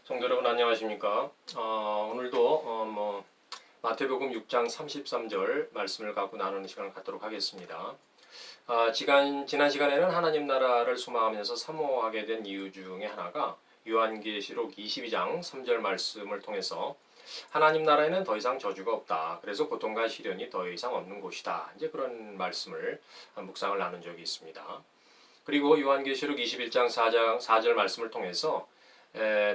성도 여러분 안녕하십니까? 오늘도 마태복음 6장 33절 말씀을 갖고 나누는 시간을 갖도록 하겠습니다. 지난 시간에는 하나님 나라를 소망하면서 사모하게 된 이유 중에 하나가 요한계시록 22장 3절 말씀을 통해서 하나님 나라에는 더 이상 저주가 없다. 그래서 고통과 시련이 더 이상 없는 곳이다. 이제 그런 말씀을 묵상을 나눈 적이 있습니다. 그리고 요한계시록 21장 4절 말씀을 통해서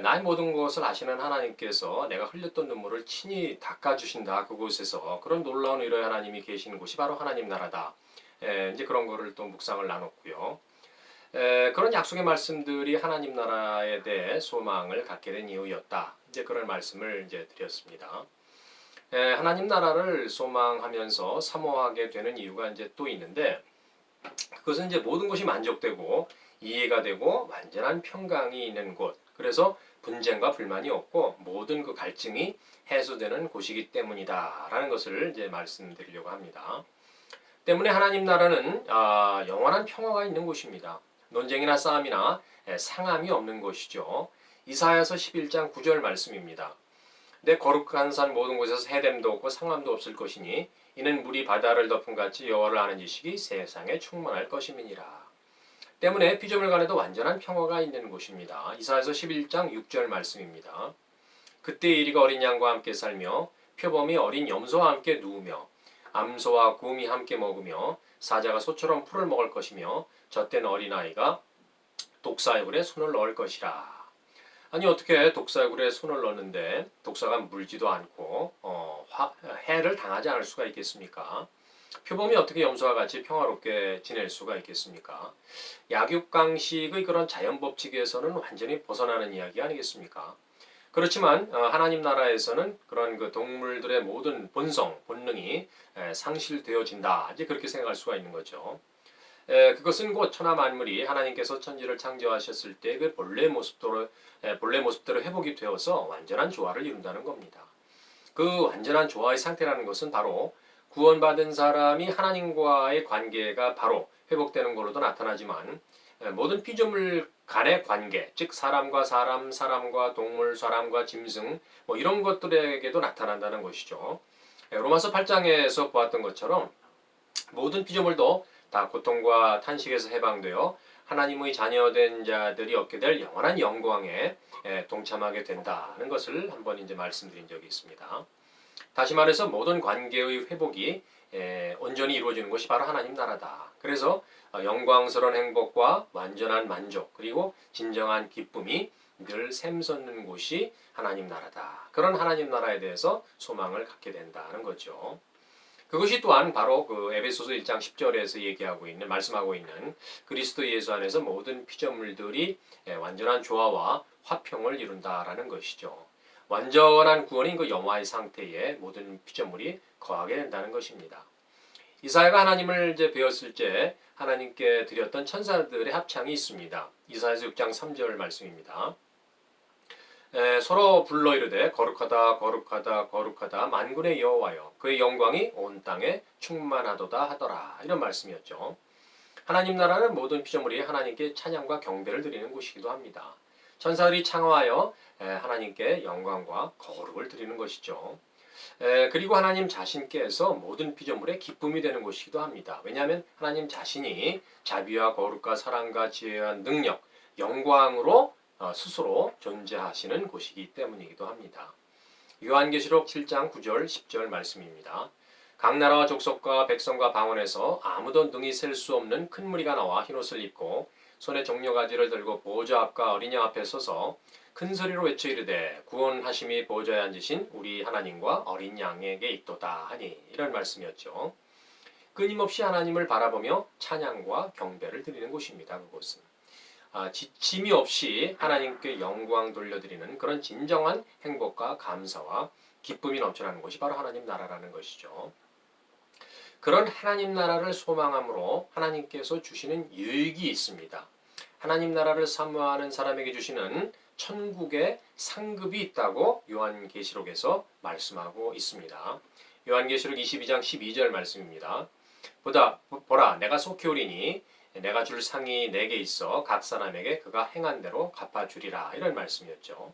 나의 모든 것을 아시는 하나님께서 내가 흘렸던 눈물을 친히 닦아주신다. 그곳에서 그런 놀라운 위로의 하나님이 계시는 곳이 바로 하나님 나라다. 이제 그런 거를 또 묵상을 나눴고요. 그런 약속의 말씀들이 하나님 나라에 대해 소망을 갖게 된 이유였다. 이제 그런 말씀을 이제 드렸습니다. 하나님 나라를 소망하면서 사모하게 되는 이유가 이제 또 있는데 그것은 이제 모든 것이 만족되고 이해가 되고 완전한 평강이 있는 곳. 그래서 분쟁과 불만이 없고 모든 그 갈증이 해소되는 곳이기 때문이다라는 것을 이제 말씀드리려고 합니다. 때문에 하나님 나라는 영원한 평화가 있는 곳입니다. 논쟁이나 싸움이나 상함이 없는 곳이죠. 이사야서 11장 9절 말씀입니다. 내 거룩한 산 모든 곳에서 해됨도 없고 상함도 없을 것이니 이는 물이 바다를 덮은 같이 여호와를 아는 지식이 세상에 충만할 것임이니라. 때문에 피조물간에도 완전한 평화가 있는 곳입니다. 이사야서 11장 6절 말씀입니다. 그때 이리가 어린 양과 함께 살며 표범이 어린 염소와 함께 누우며 암소와 곰이 함께 먹으며 사자가 소처럼 풀을 먹을 것이며 젖된 어린아이가 독사의 굴에 손을 넣을 것이라. 아니 어떻게 독사의 굴에 손을 넣는데 독사가 물지도 않고 해를 당하지 않을 수가 있겠습니까? 표범이 어떻게 염소와 같이 평화롭게 지낼 수가 있겠습니까? 약육강식의 그런 자연 법칙에서는 완전히 벗어나는 이야기 아니겠습니까? 그렇지만 하나님 나라에서는 그런 그 동물들의 모든 본성, 본능이 상실되어진다. 이제 그렇게 생각할 수가 있는 거죠. 그것은 곧 천하 만물이 하나님께서 천지를 창조하셨을 때 그 본래 모습대로 회복이 되어서 완전한 조화를 이룬다는 겁니다. 그 완전한 조화의 상태라는 것은 바로 구원받은 사람이 하나님과의 관계가 바로 회복되는 것으로도 나타나지만 모든 피조물 간의 관계, 즉 사람과 사람, 사람과 동물, 사람과 짐승 이런 것들에게도 나타난다는 것이죠. 로마서 8장에서 보았던 것처럼 모든 피조물도 다 고통과 탄식에서 해방되어 하나님의 자녀된 자들이 얻게 될 영원한 영광에 동참하게 된다는 것을 한번 이제 말씀드린 적이 있습니다. 다시 말해서 모든 관계의 회복이 온전히 이루어지는 것이 바로 하나님 나라다. 그래서 영광스러운 행복과 완전한 만족 그리고 진정한 기쁨이 늘 샘솟는 곳이 하나님 나라다. 그런 하나님 나라에 대해서 소망을 갖게 된다는 거죠. 그것이 또한 바로 그 에베소서 1장 10절에서 말씀하고 있는 그리스도 예수 안에서 모든 피조물들이 완전한 조화와 화평을 이룬다라는 것이죠. 완전한 구원인 그 영화의 상태에 모든 피조물이 거하게 된다는 것입니다. 이사야가 하나님을 이제 배웠을 때 하나님께 드렸던 천사들의 합창이 있습니다. 이사야서 6장 3절 말씀입니다. 서로 불러 이르되 거룩하다 거룩하다 거룩하다 만군의 여호와여 그의 영광이 온 땅에 충만하도다 하더라. 이런 말씀이었죠. 하나님 나라는 모든 피조물이 하나님께 찬양과 경배를 드리는 곳이기도 합니다. 천사들이 창화하여 하나님께 영광과 거룩을 드리는 것이죠. 그리고 하나님 자신께서 모든 피조물의 기쁨이 되는 곳이기도 합니다. 왜냐하면 하나님 자신이 자비와 거룩과 사랑과 지혜와 능력, 영광으로 스스로 존재하시는 곳이기 때문이기도 합니다. 요한계시록 7장 9절 10절 말씀입니다. 각 나라와 족속과 백성과 방언에서 아무도 능히 셀 수 없는 큰 무리가 나와 흰옷을 입고 손에 종려가지를 들고 보좌 앞과 어린 양 앞에 서서 큰 소리로 외쳐 이르되 구원하심이 보좌에 앉으신 우리 하나님과 어린 양에게 있도다 하니 이런 말씀이었죠. 끊임없이 하나님을 바라보며 찬양과 경배를 드리는 곳입니다. 그곳은 지침이 없이 하나님께 영광 돌려드리는 그런 진정한 행복과 감사와 기쁨이 넘쳐나는 곳이 바로 하나님 나라라는 것이죠. 그런 하나님 나라를 소망함으로 하나님께서 주시는 유익이 있습니다. 하나님 나라를 사모하는 사람에게 주시는 천국의 상급이 있다고 요한계시록에서 말씀하고 있습니다. 요한계시록 22장 12절 말씀입니다. 보라 내가 속히 오리니 내가 줄 상이 내게 있어 각 사람에게 그가 행한 대로 갚아주리라. 이런 말씀이었죠.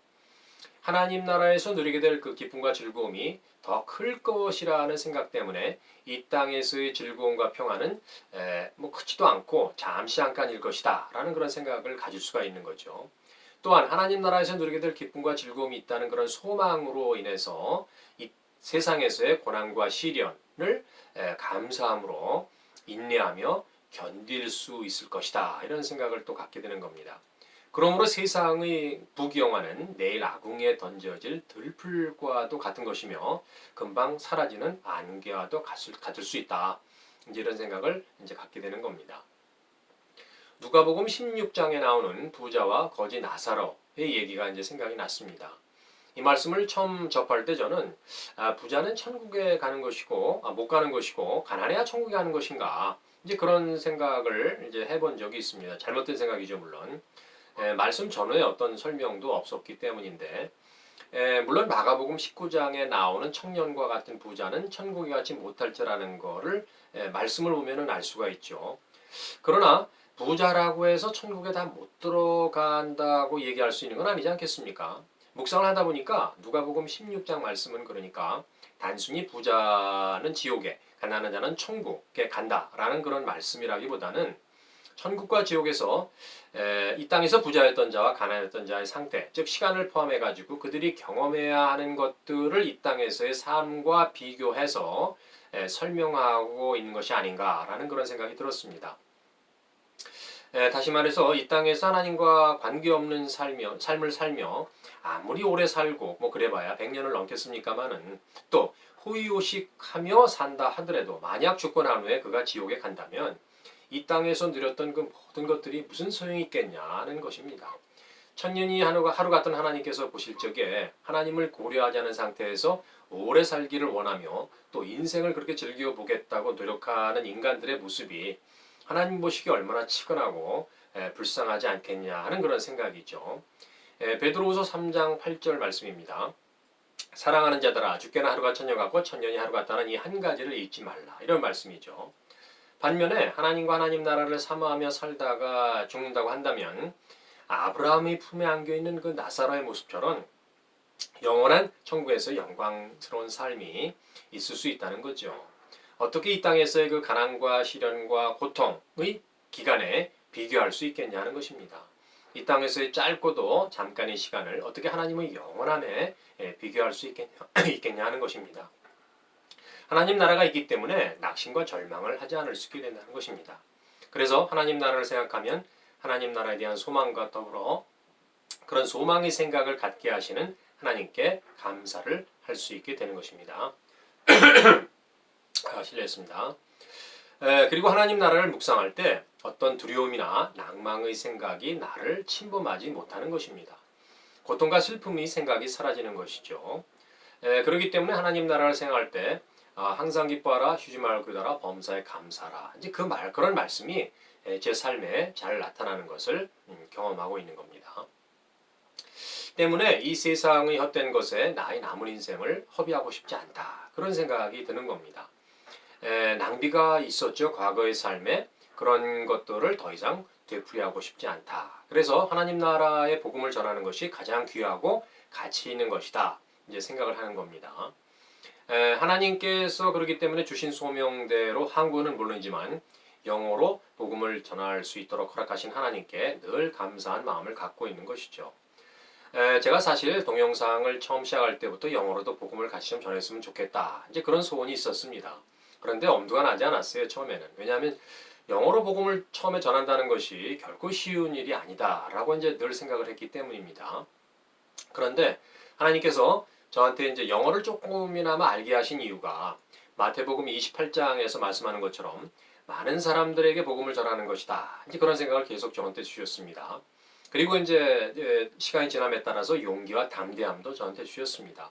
하나님 나라에서 누리게 될 그 기쁨과 즐거움이 더 클 것이라는 생각 때문에 이 땅에서의 즐거움과 평안은 뭐 크지도 않고 잠시 잠깐일 것이다 라는 그런 생각을 가질 수가 있는 거죠. 또한 하나님 나라에서 누리게 될 기쁨과 즐거움이 있다는 그런 소망으로 인해서 이 세상에서의 고난과 시련을 감사함으로 인내하며 견딜 수 있을 것이다 이런 생각을 또 갖게 되는 겁니다. 그러므로 세상의 부귀영화는 내일 아궁이에 던져질 들풀과도 같은 것이며 금방 사라지는 안개와도 같을 수 있다. 이제 이런 생각을 이제 갖게 되는 겁니다. 누가복음 16장에 나오는 부자와 거지 나사로의 얘기가 이제 생각이 났습니다. 이 말씀을 처음 접할 때 저는 부자는 천국에 가는 것이고 못 가는 것이고 가난해야 천국에 가는 것인가 이제 그런 생각을 이제 해본 적이 있습니다. 잘못된 생각이죠 물론. 말씀 전후에 어떤 설명도 없었기 때문인데 물론 마가복음 19장에 나오는 청년과 같은 부자는 천국에 가지 못할지라는 거를 말씀을 보면은 알 수가 있죠. 그러나 부자라고 해서 천국에 다 못 들어간다고 얘기할 수 있는 건 아니지 않겠습니까? 묵상을 하다 보니까 누가복음 16장 말씀은 그러니까 단순히 부자는 지옥에 가난한 자는 천국에 간다라는 그런 말씀이라기보다는 천국과 지옥에서 이 땅에서 부자였던 자와 가난했던 자의 상태, 즉 시간을 포함해 가지고 그들이 경험해야 하는 것들을 이 땅에서의 삶과 비교해서 설명하고 있는 것이 아닌가라는 그런 생각이 들었습니다. 다시 말해서 이 땅에서 하나님과 관계없는 삶을 살며 아무리 오래 살고 뭐 그래봐야 100년을 넘겠습니까마는 또 호의호식하며 산다 하더라도 만약 죽고 난 후에 그가 지옥에 간다면 이 땅에서 누렸던 그 모든 것들이 무슨 소용이 있겠냐는 것입니다. 천년이 하루 같던 하나님께서 보실 적에 하나님을 고려하지 않은 상태에서 오래 살기를 원하며 또 인생을 그렇게 즐겨보겠다고 노력하는 인간들의 모습이 하나님 보시기에 얼마나 치근하고 불쌍하지 않겠냐 하는 그런 생각이죠. 베드로후서 3장 8절 말씀입니다. 사랑하는 자들아 주께나 하루가 천년 같고 천년이 하루 같다는 이 한 가지를 잊지 말라 이런 말씀이죠. 반면에 하나님과 하나님 나라를 사모하며 살다가 죽는다고 한다면 아브라함의 품에 안겨있는 그 나사로의 모습처럼 영원한 천국에서 영광스러운 삶이 있을 수 있다는 거죠. 어떻게 이 땅에서의 그 가난과 시련과 고통의 기간에 비교할 수 있겠냐는 것입니다. 이 땅에서의 짧고도 잠깐의 시간을 어떻게 하나님의 영원함에 비교할 수 있겠냐 하는 것입니다. 하나님 나라가 있기 때문에 낙심과 절망을 하지 않을 수 있게 된다는 것입니다. 그래서 하나님 나라를 생각하면 하나님 나라에 대한 소망과 더불어 그런 소망의 생각을 갖게 하시는 하나님께 감사를 할 수 있게 되는 것입니다. 실례했습니다. 그리고 하나님 나라를 묵상할 때 어떤 두려움이나 낭망의 생각이 나를 침범하지 못하는 것입니다. 고통과 슬픔의 생각이 사라지는 것이죠. 그렇기 때문에 하나님 나라를 생각할 때 항상 기뻐하라, 쉬지 말고 기도하라, 범사에 감사하라. 이제 그런 말씀이 제 삶에 잘 나타나는 것을 경험하고 있는 겁니다. 때문에 이 세상의 헛된 것에 나의 남은 인생을 허비하고 싶지 않다. 그런 생각이 드는 겁니다. 낭비가 있었죠. 과거의 삶에 그런 것들을 더 이상 되풀이하고 싶지 않다. 그래서 하나님 나라의 복음을 전하는 것이 가장 귀하고 가치 있는 것이다. 이제 생각을 하는 겁니다. 하나님께서 그렇기 때문에 주신 소명대로 한국어는 물론이지만 영어로 복음을 전할 수 있도록 허락하신 하나님께 늘 감사한 마음을 갖고 있는 것이죠. 제가 사실 동영상을 처음 시작할 때부터 영어로도 복음을 같이 좀 전했으면 좋겠다. 이제 그런 소원이 있었습니다. 그런데 엄두가 나지 않았어요, 처음에는. 왜냐하면 영어로 복음을 처음에 전한다는 것이 결코 쉬운 일이 아니다라고 이제 늘 생각을 했기 때문입니다. 그런데 하나님께서 저한테 이제 영어를 조금이나마 알게 하신 이유가 마태복음 28장에서 말씀하는 것처럼 많은 사람들에게 복음을 전하는 것이다. 이제 그런 생각을 계속 저한테 주셨습니다. 그리고 이제 시간이 지남에 따라서 용기와 담대함도 저한테 주셨습니다.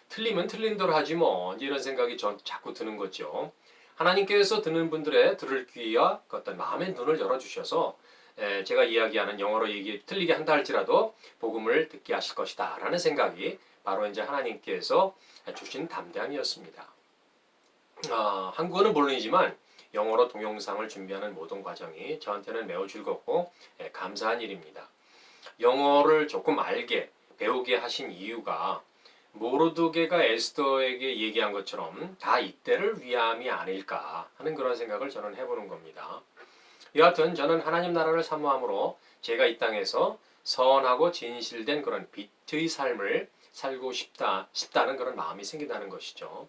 틀리면 틀린 대로 하지 뭐 이런 생각이 자꾸 드는 거죠. 하나님께서 듣는 분들의 들을 귀와 어떤 마음의 눈을 열어주셔서 제가 이야기하는 영어로 틀리게 한다 할지라도 복음을 듣게 하실 것이다 라는 생각이 바로 이제 하나님께서 주신 담대함이었습니다. 한국어는 물론이지만 영어로 동영상을 준비하는 모든 과정이 저한테는 매우 즐겁고 감사한 일입니다. 영어를 조금 알게 배우게 하신 이유가 모르드게가 에스더에게 얘기한 것처럼 다 이때를 위함이 아닐까 하는 그런 생각을 저는 해보는 겁니다. 여하튼 저는 하나님 나라를 사모함으로 제가 이 땅에서 선하고 진실된 그런 빛의 삶을 살고 싶다는 그런 마음이 생긴다는 것이죠.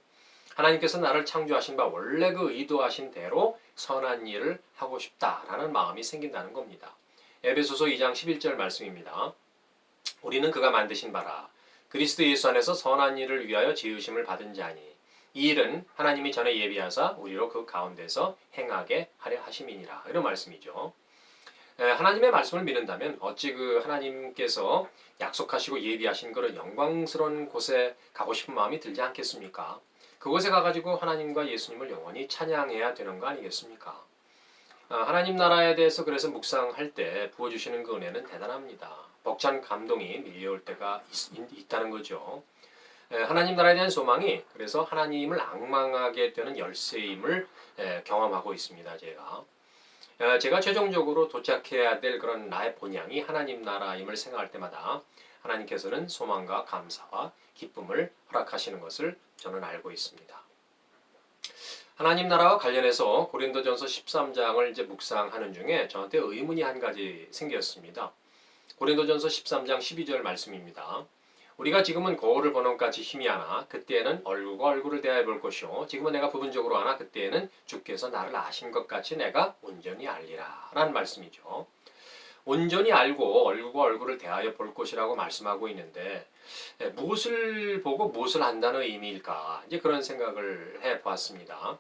하나님께서 나를 창조하신 바 원래 그 의도하신 대로 선한 일을 하고 싶다라는 마음이 생긴다는 겁니다. 에베소서 2장 11절 말씀입니다. 우리는 그가 만드신 바라 그리스도 예수 안에서 선한 일을 위하여 지으심을 받은 자니 이 일은 하나님이 전에 예비하사 우리로 그 가운데서 행하게 하려 하심이니라. 이런 말씀이죠. 하나님의 말씀을 믿는다면 어찌 그 하나님께서 약속하시고 예비하신 그런 영광스러운 곳에 가고 싶은 마음이 들지 않겠습니까? 그곳에 가가지고 하나님과 예수님을 영원히 찬양해야 되는 거 아니겠습니까? 하나님 나라에 대해서 그래서 묵상할 때 부어주시는 그 은혜는 대단합니다. 벅찬 감동이 밀려올 때가 있다는 거죠. 하나님 나라에 대한 소망이 그래서 하나님을 앙망하게 되는 열쇠임을 경험하고 있습니다. 제가 최종적으로 도착해야 될 그런 나의 본향이 하나님 나라임을 생각할 때마다 하나님께서는 소망과 감사와 기쁨을 허락하시는 것을 저는 알고 있습니다. 하나님 나라와 관련해서 고린도전서 13장을 이제 묵상하는 중에 저한테 의문이 한 가지 생겼습니다. 고린도전서 13장 12절 말씀입니다. 우리가 지금은 거울을 보는 것까지 힘이 하나 그때에는 얼굴과 얼굴을 대하여 볼 것이요 지금은 내가 부분적으로 하나 그때에는 주께서 나를 아신 것 같이 내가 온전히 알리라 라는 말씀이죠. 온전히 알고 얼굴과 얼굴을 대하여 볼 것이라고 말씀하고 있는데 무엇을 보고 무엇을 안다는 의미일까 이제 그런 생각을 해보았습니다.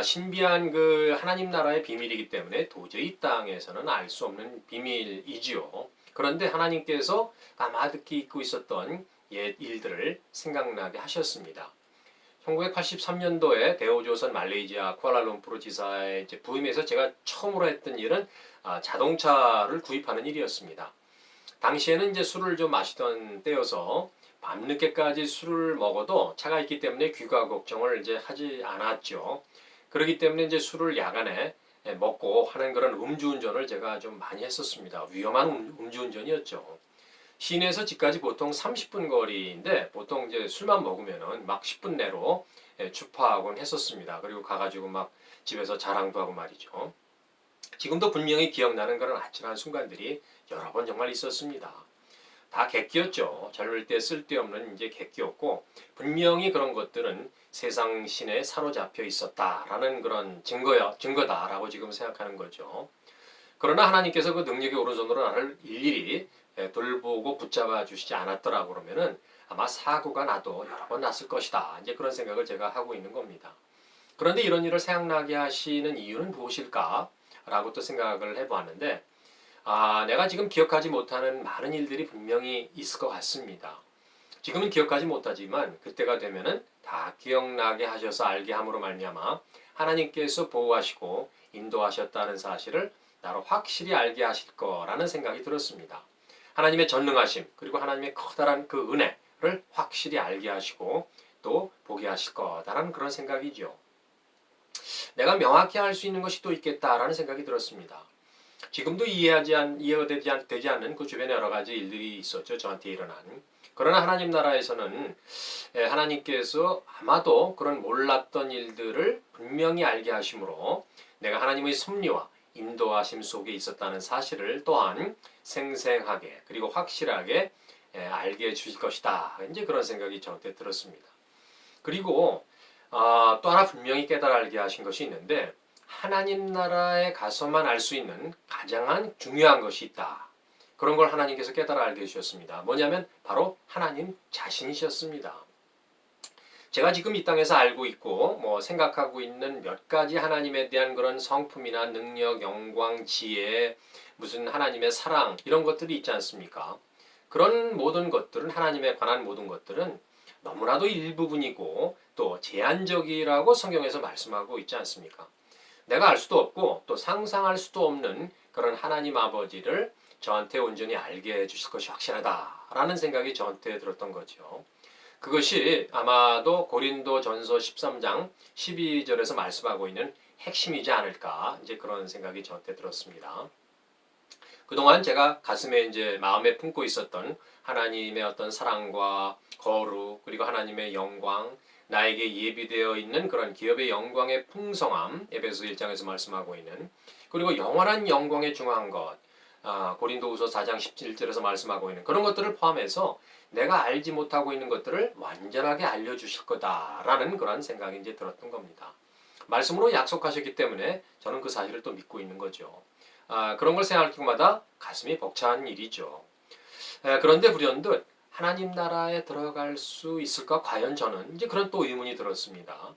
신비한 그 하나님 나라의 비밀이기 때문에 도저히 이 땅에서는 알 수 없는 비밀이지요. 그런데 하나님께서 까마득히 잊고 있었던 옛 일들을 생각나게 하셨습니다. 1983년도에 대우조선 말레이시아 쿠알라룸푸르 지사에 이제 부임해서 제가 처음으로 했던 일은 자동차를 구입하는 일이었습니다. 당시에는 이제 술을 좀 마시던 때여서 밤늦게까지 술을 먹어도 차가 있기 때문에 귀가 걱정을 이제 하지 않았죠. 그렇기 때문에 이제 술을 야간에 먹고 하는 그런 음주운전을 제가 좀 많이 했었습니다. 위험한 음주운전이었죠. 시내에서 집까지 보통 30분 거리인데 보통 이제 술만 먹으면은 막 10분 내로 주파하곤 했었습니다. 그리고 가가지고 막 집에서 자랑도 하고 말이죠. 지금도 분명히 기억나는 그런 아찔한 순간들이 여러 번 정말 있었습니다. 다 객기였죠. 젊을 때 쓸데없는 이제 객기였고 분명히 그런 것들은 세상 신에 사로잡혀 있었다라는 그런 증거다라고 지금 생각하는 거죠. 그러나 하나님께서 그 능력의 오른손으로 나를 일일이 돌보고 붙잡아 주시지 않았더라고 그러면은 아마 사고가 나도 여러 번 났을 것이다. 이제 그런 생각을 제가 하고 있는 겁니다. 그런데 이런 일을 생각나게 하시는 이유는 무엇일까? 라고 또 생각을 해보았는데 내가 지금 기억하지 못하는 많은 일들이 분명히 있을 것 같습니다. 지금은 기억하지 못하지만 그때가 되면은 다 기억나게 하셔서 알게 함으로 말미암아 하나님께서 보호하시고 인도하셨다는 사실을 나로 확실히 알게 하실 거라는 생각이 들었습니다. 하나님의 전능하심 그리고 하나님의 커다란 그 은혜를 확실히 알게 하시고 또 보게 하실 거다라는 그런 생각이죠. 내가 명확히 알 수 있는 것이 또 있겠다라는 생각이 들었습니다. 지금도 이해가 되지 않는 그 주변에 여러 가지 일들이 있었죠. 저한테 일어난. 그러나 하나님 나라에서는 하나님께서 아마도 그런 몰랐던 일들을 분명히 알게 하심으로 내가 하나님의 섭리와 인도하심 속에 있었다는 사실을 또한 생생하게 그리고 확실하게 알게 해주실 것이다. 이제 그런 생각이 저한테 들었습니다. 그리고 또 하나 분명히 깨달아 알게 하신 것이 있는데 하나님 나라에 가서만 알 수 있는 가장 중요한 것이 있다. 그런 걸 하나님께서 깨달아 알게 해주셨습니다. 뭐냐면 바로 하나님 자신이셨습니다. 제가 지금 이 땅에서 알고 있고 생각하고 있는 몇 가지 하나님에 대한 그런 성품이나 능력, 영광, 지혜, 무슨 하나님의 사랑 이런 것들이 있지 않습니까? 그런 모든 것들은 하나님에 관한 모든 것들은 너무나도 일부분이고 또 제한적이라고 성경에서 말씀하고 있지 않습니까? 내가 알 수도 없고 또 상상할 수도 없는 그런 하나님 아버지를 저한테 온전히 알게 해주실 것이 확실하다라는 생각이 저한테 들었던 거죠. 그것이 아마도 고린도전서 13장 12절에서 말씀하고 있는 핵심이지 않을까 이제 그런 생각이 저한테 들었습니다. 그동안 제가 가슴에 이제 마음에 품고 있었던 하나님의 어떤 사랑과 거룩 그리고 하나님의 영광 나에게 예비되어 있는 그런 기업의 영광의 풍성함 에베소 1장에서 말씀하고 있는 그리고 영원한 영광에 중요한 것 고린도후서 4장 17절에서 말씀하고 있는 그런 것들을 포함해서 내가 알지 못하고 있는 것들을 완전하게 알려주실 거다라는 그런 생각이 이제 들었던 겁니다. 말씀으로 약속하셨기 때문에 저는 그 사실을 또 믿고 있는 거죠. 그런 걸 생각할 때마다 가슴이 벅찬 일이죠. 그런데 불현듯 하나님 나라에 들어갈 수 있을까? 과연 저는 이제 그런 또 의문이 들었습니다.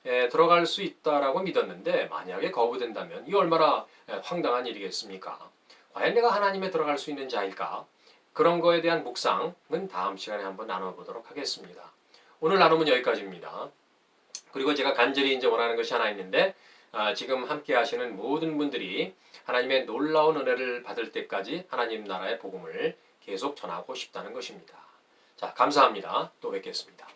들어갈 수 있다라고 믿었는데 만약에 거부된다면 이 얼마나 황당한 일이겠습니까? 과연 내가 하나님에 들어갈 수 있는 자일까? 그런 거에 대한 묵상은 다음 시간에 한번 나눠보도록 하겠습니다. 오늘 나눔은 여기까지입니다. 그리고 제가 간절히 이제 원하는 것이 하나 있는데 지금 함께 하시는 모든 분들이 하나님의 놀라운 은혜를 받을 때까지 하나님 나라의 복음을 계속 전하고 싶다는 것입니다. 자, 감사합니다. 또 뵙겠습니다.